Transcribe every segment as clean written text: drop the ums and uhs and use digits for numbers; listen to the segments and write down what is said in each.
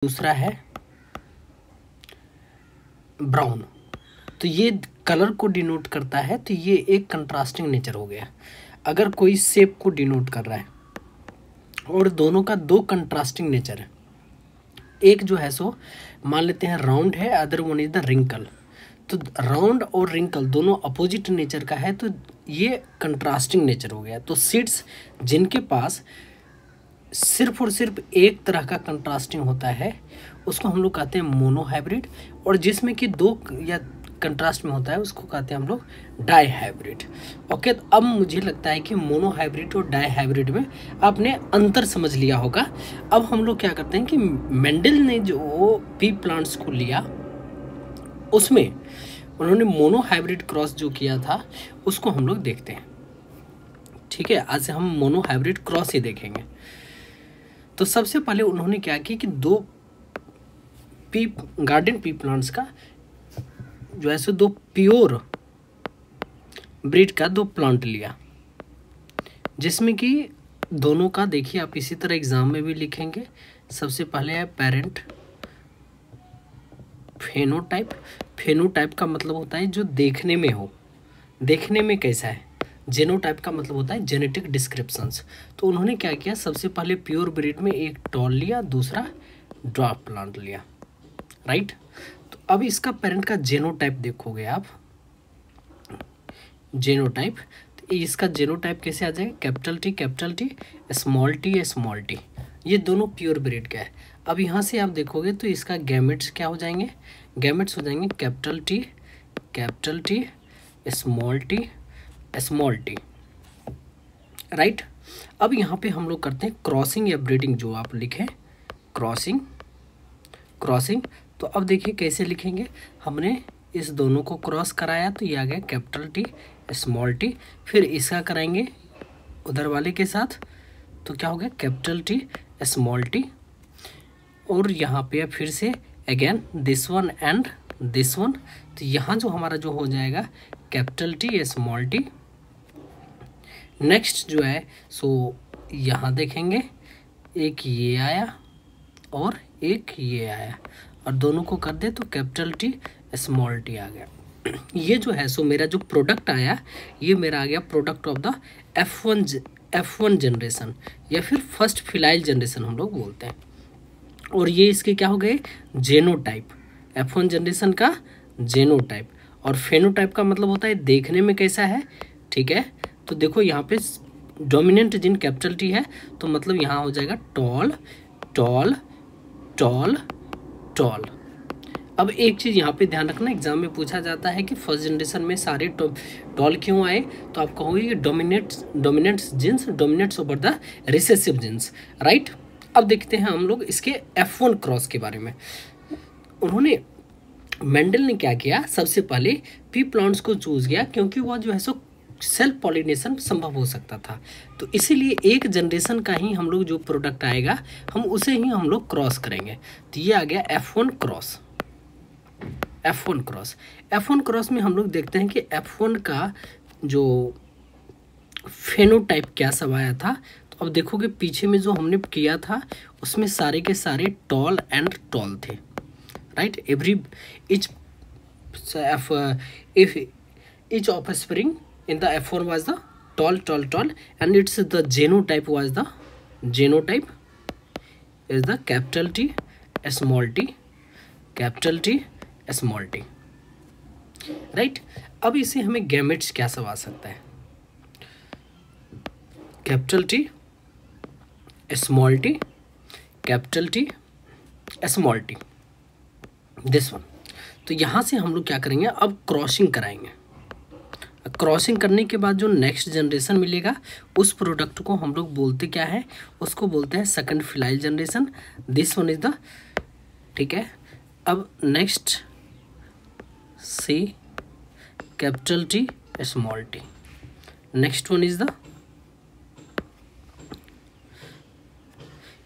दूसरा है ब्राउन। तो ये कलर को डिनोट करता है, तो ये एक कंट्रास्टिंग नेचर हो गया। अगर कोई शेप को डिनोट कर रहा है और दोनों का दो कंट्रास्टिंग नेचर है, एक जो है सो मान लेते हैं राउंड है, other one is the wrinkle. तो राउंड और रिंकल दोनों अपोजिट नेचर का है, तो ये कंट्रास्टिंग नेचर हो गया। तो सीड्स जिनके पास सिर्फ और सिर्फ एक तरह का कंट्रास्टिंग होता है उसको हम लोग कहते हैं मोनो हाइब्रिड, और जिसमें कि दो या कंट्रास्ट में होता है उसको कहते हैं हम लोग डाई हाइब्रिड। ओके, तो अब मुझे लगता है कि मोनो हाइब्रिड और डाई हाइब्रिड में आपने अंतर समझ लिया होगा। अब हम लोग क्या करते हैं कि मेंडल ने जो पी प्लांट्स को लिया उसमें उन्होंने मोनो हाइब्रिड क्रॉस जो किया था उसको हम लोग देखते हैं। ठीक है, आज से हम मोनो हाइब्रिड क्रॉस ही देखेंगे। तो सबसे पहले उन्होंने क्या किया कि दो गार्डन पी प्लांट्स का जो है सो दो प्योर ब्रीड का दो प्लांट लिया, जिसमें कि दोनों का देखिए आप इसी तरह एग्जाम में भी लिखेंगे। सबसे पहले है पेरेंट फेनोटाइप। फेनोटाइप का मतलब होता है जो देखने में हो, देखने में कैसा है। जेनोटाइप का मतलब होता है जेनेटिक डिस्क्रिप्शंस। तो उन्होंने क्या किया, सबसे पहले प्योर ब्रीड में एक टॉल लिया, दूसरा ड्वार्फ प्लांट लिया, राइट। तो अब इसका पेरेंट का जेनोटाइप देखोगे आप, जेनोटाइप। तो इसका जेनोटाइप कैसे आ जाएगा, कैपिटल टी, स्मॉल टी। ये दोनों प्योर ब्रीड का है। अब यहाँ से आप देखोगे तो इसका गैमेट्स क्या हो जाएंगे, गैमेट्स हो जाएंगे capital T, small T, right. अब यहाँ पे हम लोग करते हैं क्रॉसिंग या ब्रीडिंग, जो आप लिखें क्रॉसिंग। तो अब देखिए कैसे लिखेंगे, हमने इस दोनों को क्रॉस कराया तो ये आ गया कैपिटल टी, स्मॉल टी। फिर इसका कराएंगे उधर वाले के साथ तो क्या हो गया कैपिटल टी, स्मॉल टी। और यहाँ पे फिर से again this one and this one. तो यहाँ जो हमारा जो हो जाएगा capital T, small T. Next जो है सो यहाँ देखेंगे एक ये आया और एक ये आया, और दोनों को कर दे तो कैपिटल टी, स्मॉल टी आ गया। ये जो है सो मेरा जो प्रोडक्ट आया, ये मेरा आ गया product of the F1 generation, या फिर फर्स्ट फिलाइल जनरेशन हम लोग बोलते हैं। और ये इसके क्या हो गए, जेनोटाइप। F1 जनरेशन का जेनोटाइप। और फेनोटाइप का मतलब होता है देखने में कैसा है, ठीक है। तो देखो यहाँ पे डोमिनेंट जीन कैपिटल टी है, तो मतलब यहाँ हो जाएगा टॉल। अब एक चीज़ यहाँ पे ध्यान रखना, एग्जाम में पूछा जाता है कि फर्स्ट जनरेशन में सारे टॉल क्यों आए, तो आप कहोगे कि dominants genes dominates over the recessive genes, right. अब देखते हैं हम लोग इसके F1 क्रॉस के बारे में। उन्होंने मेंडल ने क्या किया, सबसे पहले पी प्लांट्स को चूज किया क्योंकि वह जो है सो सेल्फ पॉलिनेशन संभव हो सकता था। तो इसीलिए एक जनरेशन का ही हम लोग जो प्रोडक्ट आएगा हम उसे ही हम लोग क्रॉस करेंगे। तो ये आ गया F1 क्रॉस में हम लोग देखते हैं कि F1 का जो फेनोटाइप क्या सब आया था। तो अब देखोगे पीछे में जो हमने किया था उसमें सारे के सारे टॉल थे, right. each offspring in the F1 was the tall, and its the genotype was the is the capital T, small t, right। अब इसे हमें गैमेट्स क्या सब आ सकता है, capital T, small T, capital T, small T, this one. तो यहाँ से हम लोग क्या करेंगे, अब क्रॉसिंग कराएंगे। क्रॉसिंग करने के बाद जो नेक्स्ट जनरेशन मिलेगा उस प्रोडक्ट को हम लोग बोलते क्या है, उसको बोलते हैं second filial generation. This one is the, ठीक है। अब next see capital T, small T. Next one is the,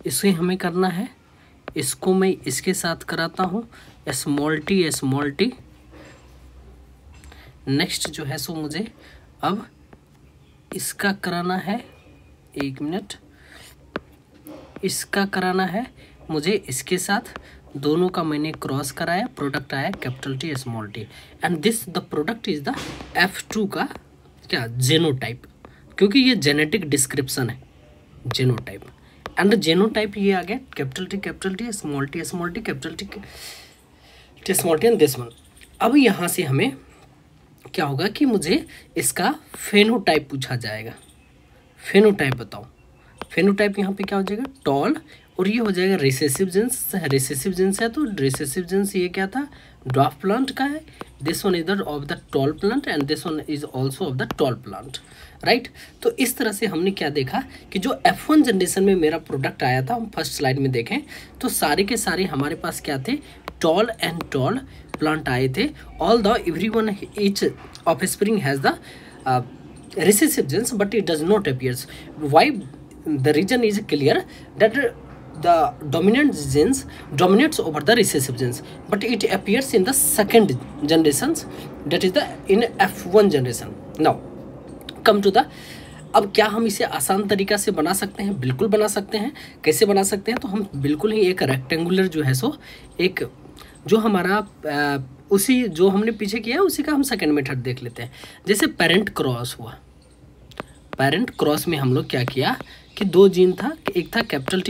इसे हमें करना है, इसको मैं इसके साथ कराता हूँ स्मॉल टी। नेक्स्ट जो है सो मुझे अब इसका कराना है, एक मिनट, इसका कराना है मुझे इसके साथ दोनों का मैंने क्रॉस कराया, प्रोडक्ट आया capital T small T, and this the product is the F2 का क्या जेनोटाइप, क्योंकि ये जेनेटिक डिस्क्रिप्शन है जेनोटाइप, एंड जेनोटाइप ये आ गया capital T small T capital T small T and this one. अब यहाँ से हमें क्या होगा कि मुझे इसका फेनोटाइप पूछा जाएगा। फेनोटाइप बताओ, फेनोटाइप यहाँ पे क्या हो जाएगा टॉल, और ये हो जाएगा रिसेसिव जींस। रिसेसिव जींस है तो रिसेसिव जींस ये क्या था ड्वार्फ प्लांट का है, this one is of the tall plant and this one is also of the tall plant, right. तो इस तरह से हमने क्या देखा कि जो F1 जनरेशन में मेरा प्रोडक्ट आया था, हम फर्स्ट स्लाइड में देखें तो सारे के सारे हमारे पास क्या थे टॉल एंड टॉल प्लांट आए थे। All the every one each of spring has the recessive genes but it does not appears. Why? The reason is clear that the dominant genes dominates over the recessive genes, but it appears in the second generations, that is the in F1 generation. Now come to the, अब क्या हम इसे आसान तरीका से बना सकते हैं? बिल्कुल बना सकते हैं। कैसे बना सकते हैं? तो हम बिल्कुल ही एक रेक्टेंगुलर जो है सो एक जो हमारा उसी जो हमने पीछे किया है उसी का हम सेकेंड मेथड देख लेते हैं। जैसे पेरेंट क्रॉस हुआ, पेरेंट क्रॉस में हम लोग क्या किया कि दो जीन था, एक था कैपिटल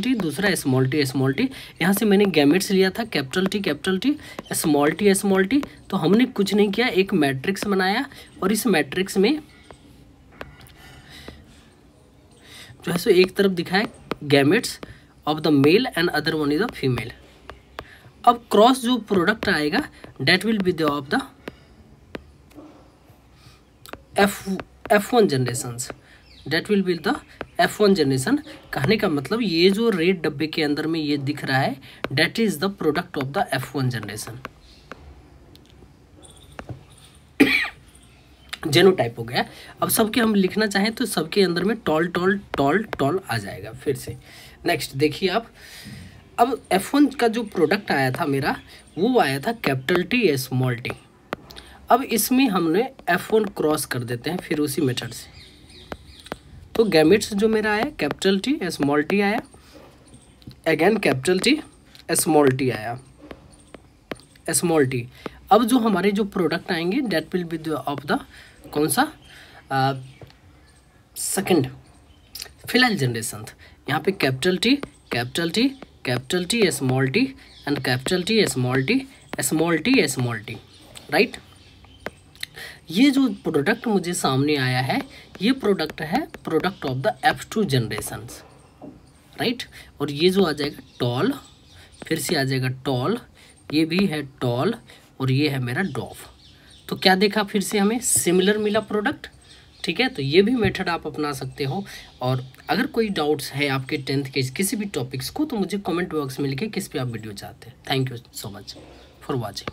टी दूसरा स्मॉल टी। यहाँ से मैंने गैमेट्स लिया था कैपिटल टी स्मॉल टी। तो हमने कुछ नहीं किया, एक मैट्रिक्स बनाया और इस मैट्रिक्स में जो है सो एक तरफ दिखाए gametes of the male and other one is of female. अब क्रॉस जो प्रोडक्ट आएगा that will be the of the F1 generations, that will be the F1 generation. कहने का मतलब ये जो रेड डब्बे के अंदर में ये दिख रहा है that is the product of the F1 generation. Genotype हो गया। अब सबके हम लिखना चाहें तो सबके अंदर में टॉल आ जाएगा। फिर से नेक्स्ट देखिए आप, अब F1 का जो प्रोडक्ट आया था मेरा वो आया था कैपिटल टी स्मॉल टी। अब इसमें हमने F1 क्रॉस कर देते हैं फिर उसी मेथड से, तो गैमेट्स जो मेरा आया कैपिटल टी स्मॉल टी आया, again capital T small T आया स्मॉल टी। अब जो हमारे जो प्रोडक्ट आएंगे that will be of the कौन सा सेकंड फिलहाल जनरेशन। यहाँ पे capital T small T and capital T small T, right. ये जो प्रोडक्ट मुझे सामने आया है ये प्रोडक्ट है product of the F2 generations, right. और ये जो आ जाएगा टॉल, फिर से आ जाएगा टॉल, ये भी है टॉल और ये है मेरा डॉफ। तो क्या देखा फिर से हमें सिमिलर मिला प्रोडक्ट, ठीक है। तो ये भी मेथड आप अपना सकते हो। और अगर कोई डाउट्स है आपके 10th के किसी भी टॉपिक्स को तो मुझे कमेंट बॉक्स में लिखे किस पे आप वीडियो चाहते हैं। Thank you so much for watching.